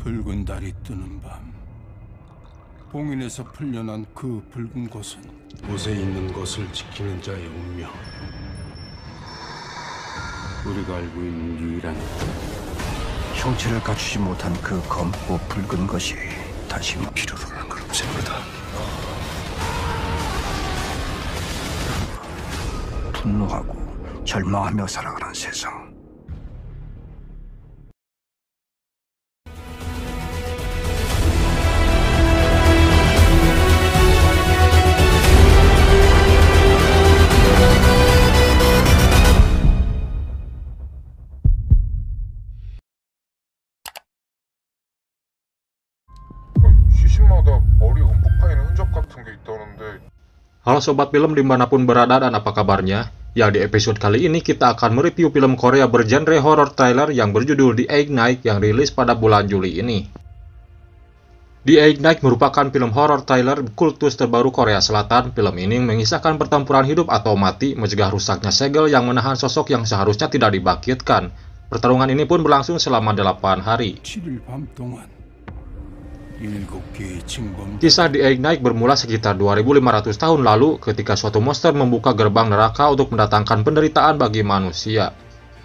붉은 달이 뜨는 밤, 봉인에서 풀려난 그 붉은 곳은 옷에 있는 것을 지키는 자의 운명. 우리가 알고 있는 유일한 형체를 갖추지 못한 그 검고 붉은 것이 다시 피로를 하는 걸 없애버리다. 분노하고 절망하며 살아가는 세상. 시신마다 머리 움푹 파이는 흔적 같은 게 있다는데. Halo sobat film dimanapun berada dan apa kabarnya? Ya, di episode kali ini kita akan mereview film Korea bergenre horror thriller yang berjudul The Egg Knight yang rilis pada bulan Juli ini. The Egg Knight merupakan film horror thriller kultus terbaru Korea Selatan. Film ini mengisahkan pertempuran hidup atau mati, mencegah rusaknya segel yang menahan sosok yang seharusnya tidak dibangkitkan. Pertarungan ini pun berlangsung selama 8 hari. 7일 밤 동안 7개의 징검. Kisah The Egg Knight bermula sekitar 2500 tahun lalu ketika suatu monster membuka gerbang neraka untuk mendatangkan penderitaan bagi manusia.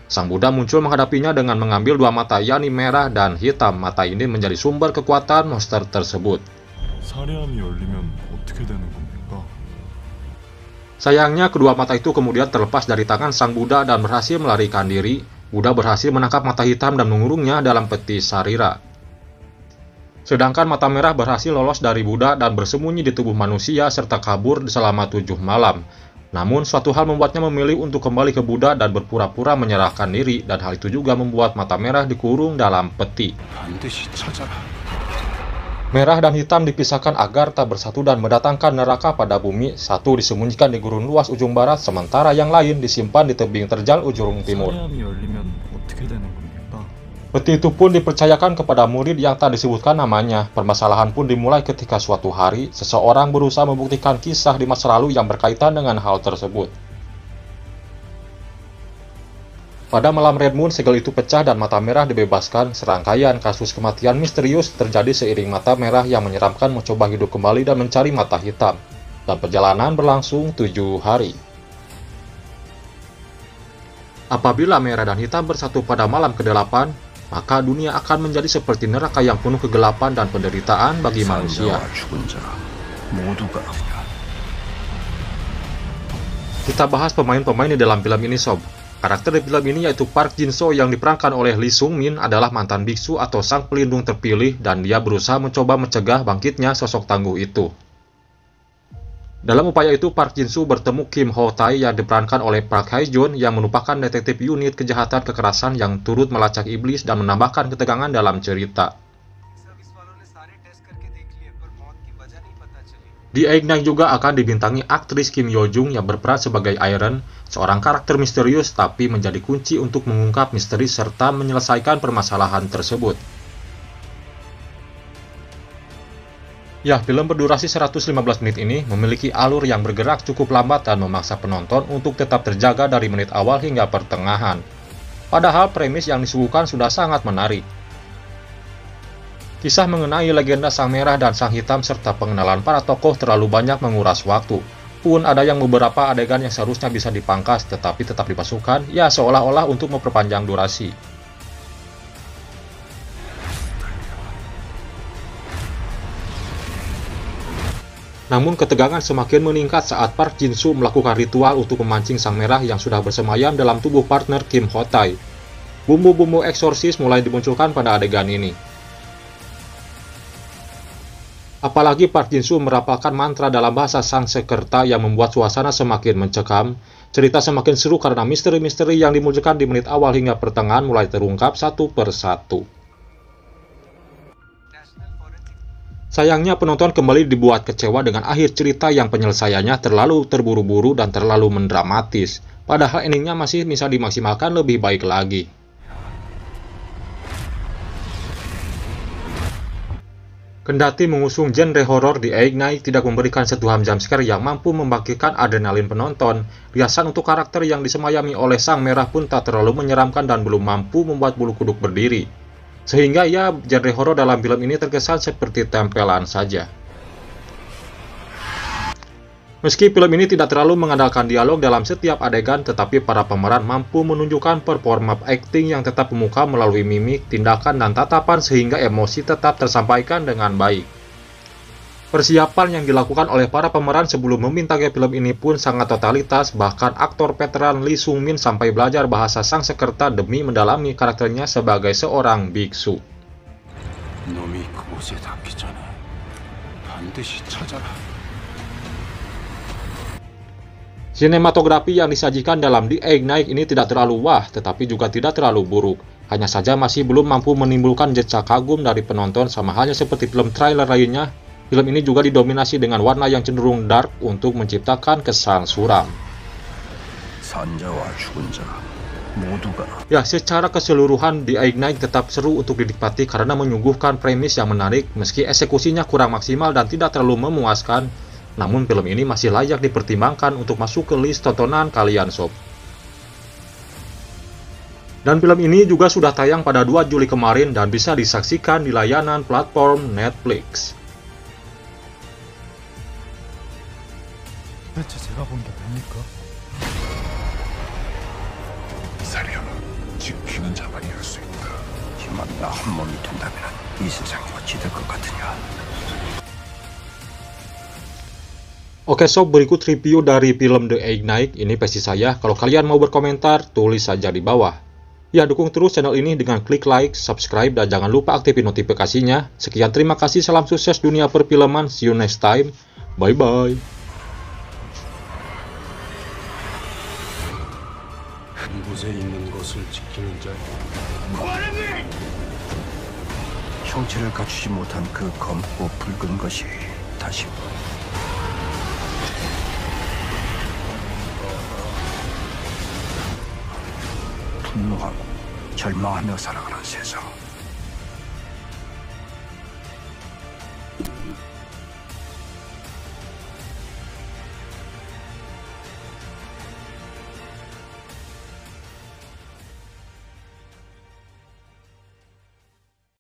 Sang Buddha muncul menghadapinya dengan mengambil 2 mata, yakni merah dan hitam. Mata ini menjadi sumber kekuatan monster tersebut. 살해함이 열리면 어떻게 되는 겁니까? Sayangnya kedua mata itu kemudian terlepas dari tangan Sang Buddha dan berhasil melarikan diri. Buddha berhasil menangkap mata hitam dan mengurungnya dalam peti sarira. Sedangkan mata merah berhasil lolos dari Buddha dan bersembunyi di tubuh manusia serta kabur selama 7 malam. Namun suatu hal membuatnya memilih untuk kembali ke Buddha dan berpura-pura menyerahkan diri, dan hal itu juga membuat mata merah dikurung dalam peti. 반드시 찾아라. Merah dan hitam dipisahkan agar tak bersatu dan mendatangkan neraka pada bumi. Satu disembunyikan di gurun luas ujung barat, sementara yang lain disimpan di tebing terjal ujung timur. 살해함이 열리면 어떻게 되는 겁니까? Peti itu pun dipercayakan kepada murid yang tak disebutkan namanya. Permasalahan pun dimulai ketika suatu hari, seseorang berusaha membuktikan kisah di masa lalu yang berkaitan dengan hal tersebut. Pada malam Red Moon, segel itu pecah dan mata merah dibebaskan. Serangkaian kasus kematian misterius terjadi seiring mata merah yang menyeramkan mencoba hidup kembali dan mencari mata hitam. Dan perjalanan berlangsung 7 hari. Apabila merah dan hitam bersatu pada malam ke-8, maka dunia akan menjadi seperti neraka yang penuh kegelapan dan penderitaan bagi manusia. Kita bahas pemain-pemain di dalam film ini sob. Karakter di film ini yaitu Park Jin Soo yang diperankan oleh Lee Sung Min adalah mantan biksu atau sang pelindung terpilih, dan dia berusaha mencoba mencegah bangkitnya sosok tangguh itu. Dalam upaya itu, Park Jin Soo bertemu Kim Ho Tae yang diperankan oleh Park Hae Joon yang merupakan detektif unit kejahatan kekerasan yang turut melacak iblis dan menambahkan ketegangan dalam cerita. The Egg Knight juga akan dibintangi aktris Kim Yo Jung yang berperan sebagai Iron, seorang karakter misterius tapi menjadi kunci untuk mengungkap misteri serta menyelesaikan permasalahan tersebut. Ya, film berdurasi 115 menit ini memiliki alur yang bergerak cukup lambat dan memaksa penonton untuk tetap terjaga dari menit awal hingga pertengahan. Padahal premis yang disuguhkan sudah sangat menarik. Kisah mengenai legenda Sang Merah dan Sang Hitam serta pengenalan para tokoh terlalu banyak menguras waktu. Pun ada yang beberapa adegan yang seharusnya bisa dipangkas tetapi tetap dipasukkan, ya seolah-olah untuk memperpanjang durasi. Namun ketegangan semakin meningkat saat Park Jin Soo melakukan ritual untuk memancing Sang Merah yang sudah bersemayam dalam tubuh partner Kim Ho Tae. Bumbu-bumbu eksorsis mulai dimunculkan pada adegan ini. Apalagi Park Jin Soo merapalkan mantra dalam bahasa Sanskerta yang membuat suasana semakin mencekam. Cerita semakin seru karena misteri-misteri yang dimunculkan di menit awal hingga pertengahan mulai terungkap satu persatu. Sayangnya penonton kembali dibuat kecewa dengan akhir cerita yang penyelesaiannya terlalu terburu-buru dan terlalu mendramatis. Padahal endingnya masih bisa dimaksimalkan lebih baik lagi. Kendati mengusung genre horor, The Egg Knight tidak memberikan sentuhan jumpscare yang mampu membangkitkan adrenalin penonton. Riasan untuk karakter yang disemayami oleh Sang Merah pun tak terlalu menyeramkan dan belum mampu membuat bulu kuduk berdiri. Sehingga ya genre horor dalam film ini terkesan seperti tempelan saja. Meski film ini tidak terlalu mengandalkan dialog dalam setiap adegan, tetapi para pemeran mampu menunjukkan performa acting yang tetap memukau melalui mimik, tindakan, dan tatapan sehingga emosi tetap tersampaikan dengan baik. Persiapan yang dilakukan oleh para pemeran sebelum membintangi film ini pun sangat totalitas, bahkan aktor veteran Lee Sung Min sampai belajar bahasa Sanskerta demi mendalami karakternya sebagai seorang biksu. 놈이 그곳에 닿기 전에 반드시 찾아라. Sinematografi yang disajikan dalam The Egg Knight ini tidak terlalu wah, tetapi juga tidak terlalu buruk. Hanya saja masih belum mampu menimbulkan decak kagum dari penonton, sama halnya seperti film trailer lainnya. Film ini juga didominasi dengan warna yang cenderung dark untuk menciptakan kesan suram. 산자와 죽은 자 모두가 Ya, secara keseluruhan The Egg Knight tetap seru untuk dinikmati karena menyuguhkan premis yang menarik, meski eksekusinya kurang maksimal dan tidak terlalu memuaskan. Namun film ini masih layak dipertimbangkan untuk masuk ke list tontonan kalian sob. Dan film ini juga sudah tayang pada 2 Juli kemarin dan bisa disaksikan di layanan platform Netflix. 대체 제가 본 게 뭡니까? 이사리야, 지키는 자만이 할 수 있다. 하지만 나 한 몸이 된다면 이 세상이 어찌 될 것 같으냐. Oke sob, berikut review dari film The Egg Knight. Ini versi saya. Kalau kalian mau berkomentar, tulis saja di bawah. Ya, dukung terus channel ini dengan klik like, subscribe, dan jangan lupa aktifin notifikasinya. Sekian, terima kasih, salam sukses dunia perfilman. See you next time. Bye-bye. 한 곳에 있는 것을 지키는 자. 형체를 갖추지 못한 그 검고 붉은 것이 다시 분노하고 절망하며 살아가는 세상.